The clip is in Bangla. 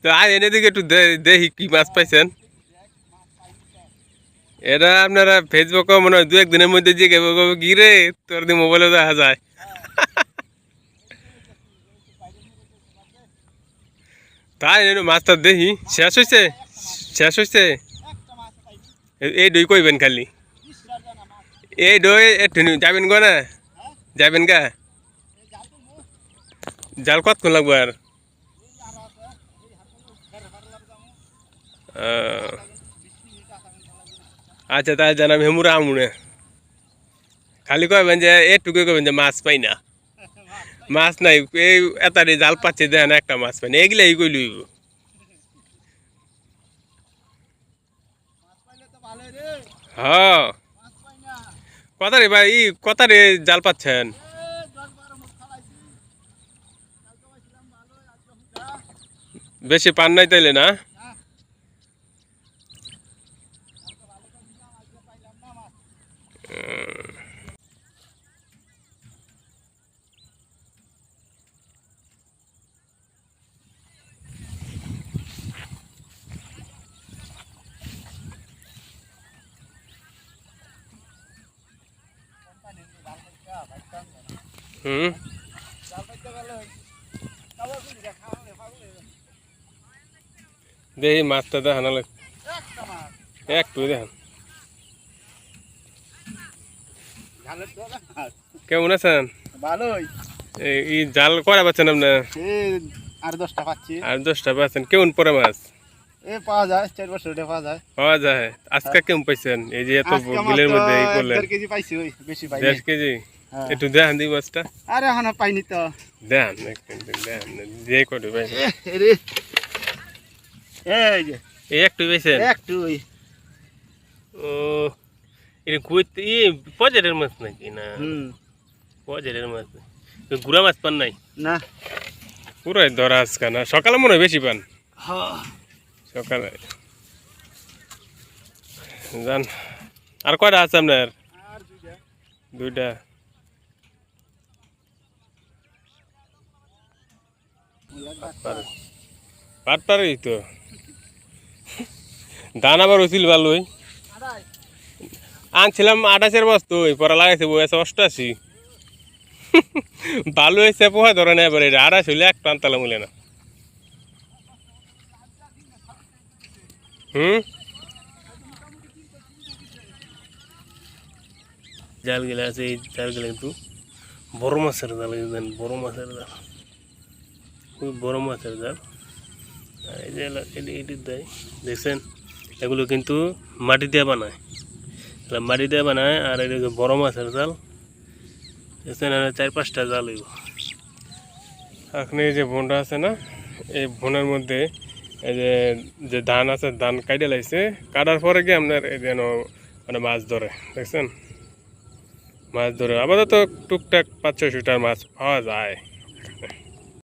তো আর এনে দিকে একটু দেখি কি মাছ পাইছেন। এটা আপনারা ফেসবুকে মনে হয় 2-1 দিনের মধ্যে যে গিরে তোর দিয়ে মোবাইলে দেখা যায়। তাই মাছটা দেখি শেষ হয়েছে, শেষ হয়েছে। এই দই কইবেন খালি, এই দই একটু যাবেন গো না, যাবেন গা জাল কতক্ষণ লাগবো আর? আচ্ছা তাই জানাম হেমুরা আমুনে খালি কইবেন যে একটুকু কইবেন যে মাছ পাই না, মাছ নাই এই এতারে জাল পাচ্ছে দেন একটা মাছ পাই না, এগুলাই কই লইব। হ্যাঁ কথারে ভাই কথারে জাল পাচ্ছেন? বেশি পান নাই তাইলে না? হুম দেখি মাছটা দেখানো লাগ একটু দেখান। কেমন আছেন? ভালোই। এই জাল করা পাচ্ছেন আপনার? আর 10টা পাচ্ছি। আর 10টা পাচ্ছেন। কেমন পরে মাছ? পাওয়া যায় 4-5 পাওয়া যায়। পাওয়া যায়। আজকে কেমন পাইছেন? এই যে এত বিলের মধ্যে এই করলেন। 1.5 কেজি পাইছি, ওই বেশি পাইনি। 1.5 কেজি? একটু দেখান দিই মাছটা। আরে এখনো পাইনি তো। দেখান একটু দেখান যে করে ভাই। এই যে এই একটু পাইছেন? একটুই। ও এটা কইতে পজেটের মাছ নাকি না? পজেটের মাছ। গুড়া মাছ পান নাই? না পুরাই ধরা আজকে না, সকালে মনে হয় বেশি পান। সকালে জান। আর কয়টা আছে আপনার? আর 2টা। পারপারই তো ধান আবার হয়েছিল ভালোই, আনছিলাম 28-এর বস্তু, পরে লাগাইছে বয়সে 88। ভালো হয়েছে পোহা ধরে না, এবার 28 হইলে একটা আনতালাম হইলে না। জাল গেলে আছে, এই জাল গেলে কিন্তু বড় মাছের জাল, বড় মাছের জাল, খুব বড় মাছের জাল। আর এই যে এটি দেয় দেখছেন, এগুলো কিন্তু মাটি দিয়ে বানায়, মাটি দিয়ে বানায়। আর এটা বড় মাছের জাল দেখছেন, 4-5টা জাল হইব। এখন এই যে বনটা আছে না, এই বনের মধ্যে এই যে ধান আছে, ধান কাটে লাইছে, কাটার পরে গিয়ে আপনার এই যেন মানে মাছ ধরে দেখছেন, মাছ ধরে আপাতত টুকটাক 5-6 মাছ পাওয়া যায়।